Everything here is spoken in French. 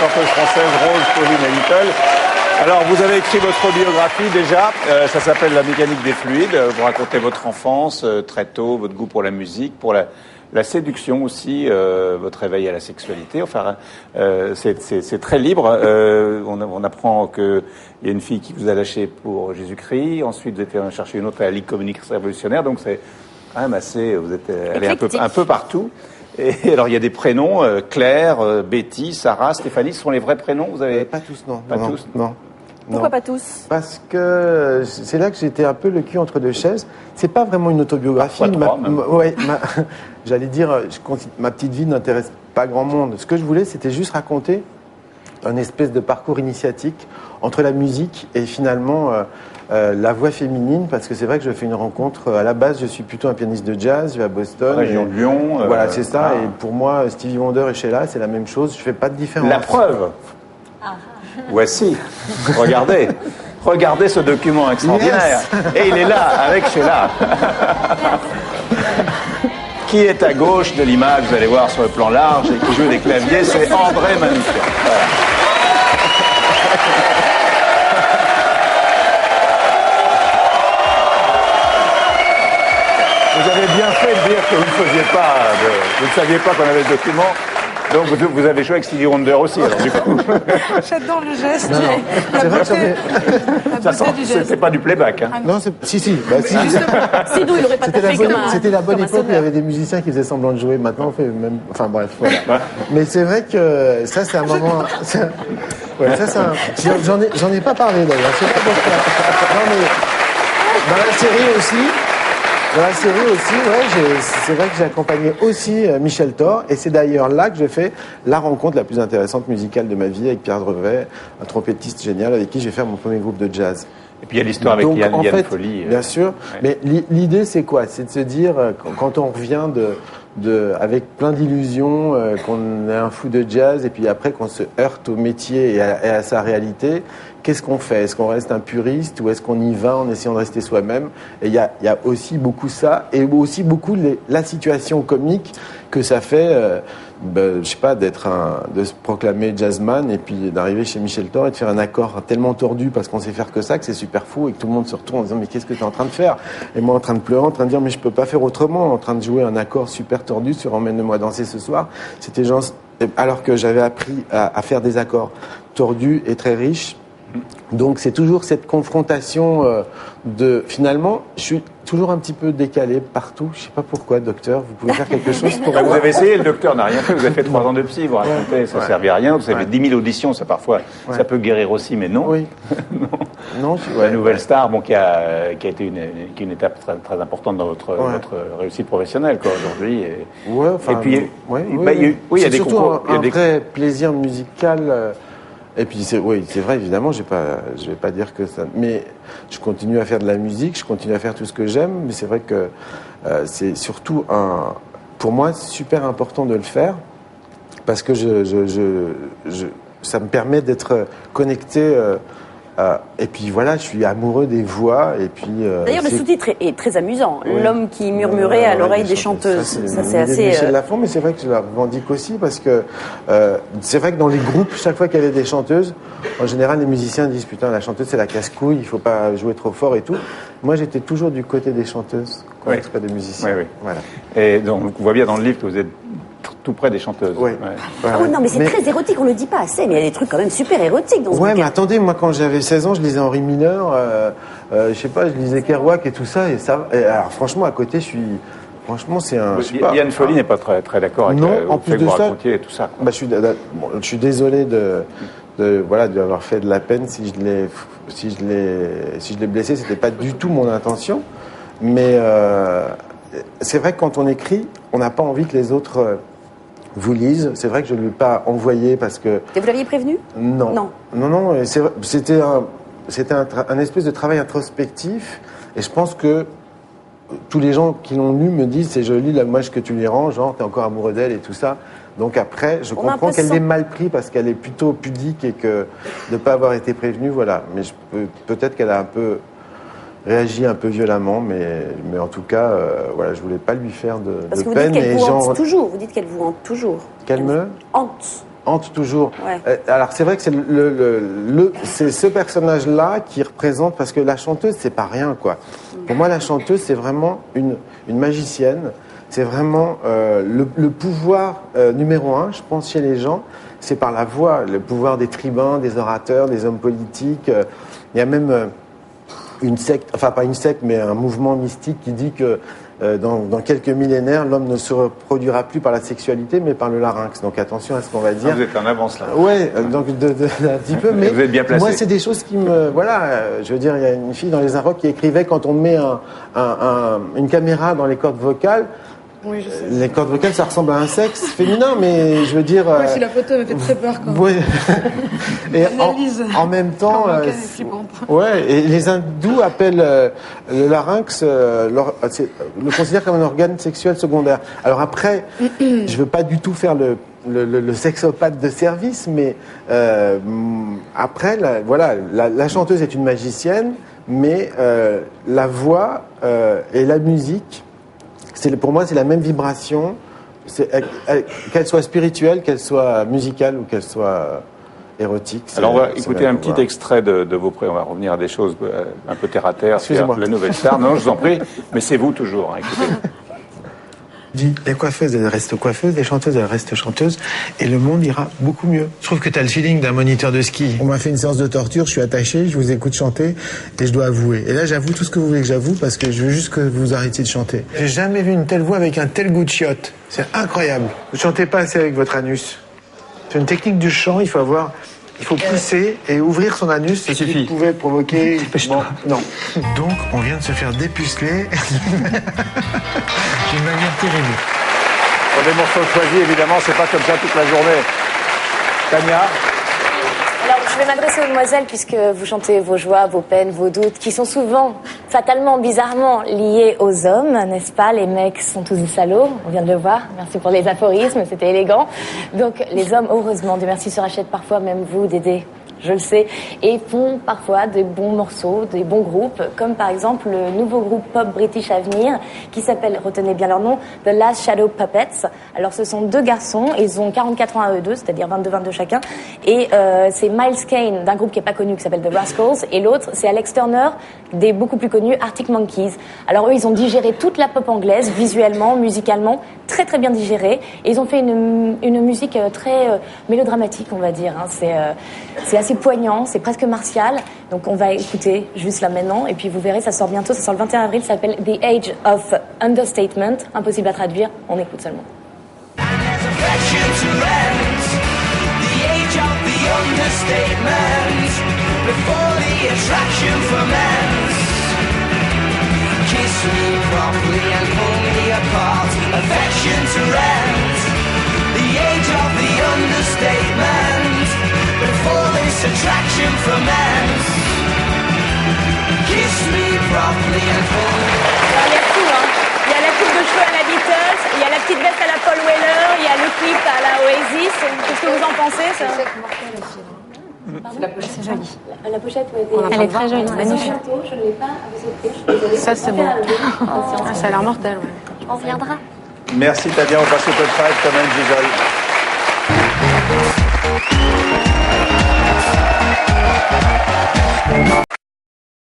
chanteuse française Rose Pauline Little. Alors, vous avez écrit votre biographie déjà, ça s'appelle La mécanique des fluides. Vous racontez votre enfance très tôt, votre goût pour la musique, pour la séduction aussi, votre réveil à la sexualité. Enfin, c'est très libre. On apprend qu'il y a une fille qui vous a lâché pour Jésus-Christ. Ensuite, vous êtes allé chercher une autre à la Ligue communiste révolutionnaire. Donc, c'est quand même assez... Vous êtes allé un peu partout. Et alors, il y a des prénoms, Claire, Betty, Sarah, Stéphanie. Ce sont les vrais prénoms? Vous avez... Pas tous, non. Pas tous? Non. Pourquoi pas tous? Parce que c'est là que j'étais un peu le cul entre deux chaises. C'est pas vraiment une autobiographie. J'allais dire, ma petite vie n'intéresse pas grand monde. Ce que je voulais, c'était juste raconter un espèce de parcours initiatique entre la musique et finalement la voix féminine, parce que c'est vrai que je fais une rencontre. À la base, je suis plutôt un pianiste de jazz. Je vais à Boston. Région de Lyon. Voilà, c'est ça. Et pour moi, Stevie Wonder et Sheila, c'est la même chose. Je fais pas de différence. La preuve. Voici, regardez ce document extraordinaire. Yes. Et il est là, avec Sheila. Qui est à gauche de l'image, vous allez voir sur le plan large, et qui joue des claviers, c'est André Manouchian. Voilà. Vous avez bien fait de dire que vous ne saviez pas qu'on avait ce document. Donc vous avez joué avec Stevie Wonder aussi, alors du coup. J'adore le geste. C'est vrai que c'était pas du playback. Hein. Non, si. Bah, si. C'est d'où il aurait pas fait comme un... C'était la bonne époque où il y avait des musiciens qui faisaient semblant de jouer. Maintenant, on fait même... Enfin bref, voilà. Mais c'est vrai que ça, c'est un moment... J'en ai pas parlé d'ailleurs. Je sais pas pourquoi. Non, mais dans la série aussi... c'est vrai que j'ai accompagné aussi Michel Thor, et c'est d'ailleurs là que j'ai fait la rencontre la plus intéressante musicale de ma vie avec Pierre Drevet, un trompettiste génial avec qui j'ai fait mon premier groupe de jazz. Et puis il y a l'histoire avec Yann Folly. Bien sûr, mais l'idée c'est quoi? C'est de se dire, quand on revient avec plein d'illusions, qu'on est un fou de jazz, et puis après qu'on se heurte au métier et à sa réalité, qu'est-ce qu'on fait? Est-ce qu'on reste un puriste ou est-ce qu'on y va en essayant de rester soi-même? Et il y a aussi beaucoup ça, et aussi beaucoup la situation comique que ça fait, je sais pas, de se proclamer jazzman et puis d'arriver chez Michel Thor et de faire un accord tellement tordu parce qu'on sait faire que ça, que c'est super fou, et que tout le monde se retourne en disant mais qu'est-ce que tu es en train de faire? Et moi en train de pleurer, en train de dire mais je peux pas faire autrement, en train de jouer un accord super tordu sur Emmène-moi danser ce soir. C'était genre, alors que j'avais appris à faire des accords tordus et très riches. Donc c'est toujours cette confrontation finalement, je suis toujours un petit peu décalé partout. Je sais pas pourquoi, docteur. Vous pouvez faire quelque chose pour moi? Vous avez essayé, le docteur n'a rien fait. Vous avez fait 3 ans de psy, vous racontez, ça ne servait à rien. Vous avez 10 000 auditions, ça parfois, ça peut guérir aussi, mais non. Oui. non. La Nouvelle Star, qui a été une étape très, très importante dans votre réussite professionnelle, quoi, aujourd'hui. Et puis, il y a des concours. Il y a un vrai plaisir musical. Et puis c'est vrai, évidemment, je vais pas dire que ça, mais je continue à faire de la musique, je continue à faire tout ce que j'aime, mais c'est vrai que c'est surtout pour moi super important de le faire parce que ça me permet d'être connecté. Et puis voilà, je suis amoureux des voix. Et puis d'ailleurs, le sous-titre est très amusant. Oui. L'homme qui murmurait à l'oreille des chanteuses. Ça c'est assez. Michel Lafon, mais c'est vrai que je la revendique aussi parce que c'est vrai que dans les groupes, chaque fois qu'il y avait des chanteuses, en général, les musiciens disent putain, la chanteuse c'est la casse-couille, il faut pas jouer trop fort et tout. Moi, j'étais toujours du côté des chanteuses, pas des musiciens. Oui. Voilà. Et donc, on voit bien dans le livre que vous êtes tout près des chanteuses. Oui. Non, mais c'est très érotique, on le dit pas assez, mais il y a des trucs quand même super érotiques dans ce bouquin. Mais attendez, moi quand j'avais 16 ans, je lisais Henri Mineur, je sais pas, je lisais Kerouac et tout ça, et ça. Alors franchement, à côté, franchement, c'est un. Yann Folly n'est pas très, très d'accord avec en plus de ça, et tout ça. Je suis désolé d'avoir fait de la peine si je l'ai blessé, c'était pas du tout mon intention, mais c'est vrai que quand on écrit, on n'a pas envie que les autres vous lisent. C'est vrai que je ne lui ai pas envoyé parce que... Et vous l'aviez prévenu? Non. C'était un espèce de travail introspectif, et je pense que tous les gens qui l'ont lu me disent c'est joli l'hommage que tu lui rends, genre t'es encore amoureux d'elle et tout ça. Donc après, je comprends qu'elle l'ait mal pris parce qu'elle est plutôt pudique et que de ne pas avoir été prévenue, voilà. Mais peut-être qu'elle a un peu réagi un peu violemment, mais en tout cas, je voulais pas lui faire de peine. Parce que vous dites qu'elle vous hante toujours, vous dites qu'elle vous hante toujours. Qu'elle me hante. hante toujours. Ouais. Alors c'est vrai que c'est ce personnage-là qui représente, parce que la chanteuse, c'est pas rien, quoi. Pour moi, la chanteuse, c'est vraiment une magicienne. C'est vraiment le pouvoir numéro un, je pense, chez les gens. C'est par la voix, le pouvoir des tribuns, des orateurs, des hommes politiques. Il y a même une secte, enfin pas une secte, mais un mouvement mystique qui dit que dans quelques millénaires, l'homme ne se reproduira plus par la sexualité, mais par le larynx. Donc attention à ce qu'on va dire. Vous êtes en avance là. Ouais, donc un petit peu, mais vous êtes bien placé. moi c'est des choses qui me, voilà, je veux dire, il y a une fille dans les Inrocks qui écrivait quand on met une caméra dans les cordes vocales. Oui, je sais. Les cordes vocales, ça ressemble à un sexe féminin, mais je veux dire. Ouais, si la photo me fait très peur quand même. Ouais. Et L'analyse en même temps, corps vocal est flippante. ouais, et les hindous appellent le larynx, le considèrent comme un organe sexuel secondaire. Alors après, je veux pas du tout faire le sexopathe de service, mais après, la chanteuse est une magicienne, mais la voix et la musique. Pour moi, c'est la même vibration, qu'elle soit spirituelle, qu'elle soit musicale ou qu'elle soit érotique. Alors on va écouter un petit extrait de vos pré. On va revenir à des choses un peu terre à terre. Excusez-moi. La nouvelle star. Non, je vous en prie. Mais c'est vous toujours. Hein, écoutez. Les coiffeuses, elles restent coiffeuses, les chanteuses, elles restent chanteuses, et le monde ira beaucoup mieux. Je trouve que tu as le feeling d'un moniteur de ski. On m'a fait une séance de torture, je suis attaché, je vous écoute chanter, et je dois avouer. Et là, j'avoue tout ce que vous voulez que j'avoue, parce que je veux juste que vous arrêtiez de chanter. J'ai jamais vu une telle voix avec un tel goût de chiotte. C'est incroyable. Vous chantez pas assez avec votre anus. C'est une technique du chant, il faut pousser et ouvrir son anus, ce qui pouvait provoquer... Bon, non. Donc, on vient de se faire dépuceler d'une manière terrible. Pour des morceaux choisis, évidemment, c'est pas comme ça toute la journée. Tania. Alors, je vais m'adresser aux demoiselles puisque vous chantez vos joies, vos peines, vos doutes, qui sont souvent, fatalement, bizarrement liés aux hommes, n'est-ce pas? Les mecs sont tous des salauds, on vient de le voir. Merci pour les aphorismes, c'était élégant. Donc, les hommes, heureusement, Dieu merci, se rachètent parfois, même vous, Dédé, je le sais, et font parfois des bons morceaux, des bons groupes, comme par exemple le nouveau groupe pop british à venir, qui s'appelle, retenez bien leur nom, The Last Shadow Puppets. Alors ce sont deux garçons, ils ont 44 ans à eux deux, c'est-à-dire 22 chacun, et c'est Miles Kane, d'un groupe qui est pas connu, qui s'appelle The Rascals, et l'autre, c'est Alex Turner, des beaucoup plus connus, Arctic Monkeys. Alors eux, ils ont digéré toute la pop anglaise, visuellement, musicalement, très très bien digéré, et ils ont fait une musique très mélodramatique, on va dire, hein. C'est assez poignant, c'est presque martial. Donc on va écouter juste là maintenant. Et puis vous verrez, ça sort bientôt, ça sort le 21 avril, ça s'appelle The Age of Understatement. Impossible à traduire, on écoute seulement. Before this attraction for men, kiss me properly and fully. Alors, il y a tout, hein. Il y a la coupe de cheveux à la Beatles, il y a la petite veste à la Paul Weller, il y a le clip à la Oasis. Qu'est-ce que vous en pensez, ça? La pochette, c'est joli. La pochette, Elle est très jolie, magnifique. Je ne l'ai pas à vos épées. Ça, c'est bon. Ah, ça a l'air mortel, ouais. On reviendra. Merci Tania, on passe au top 5 quand même, Gisèle.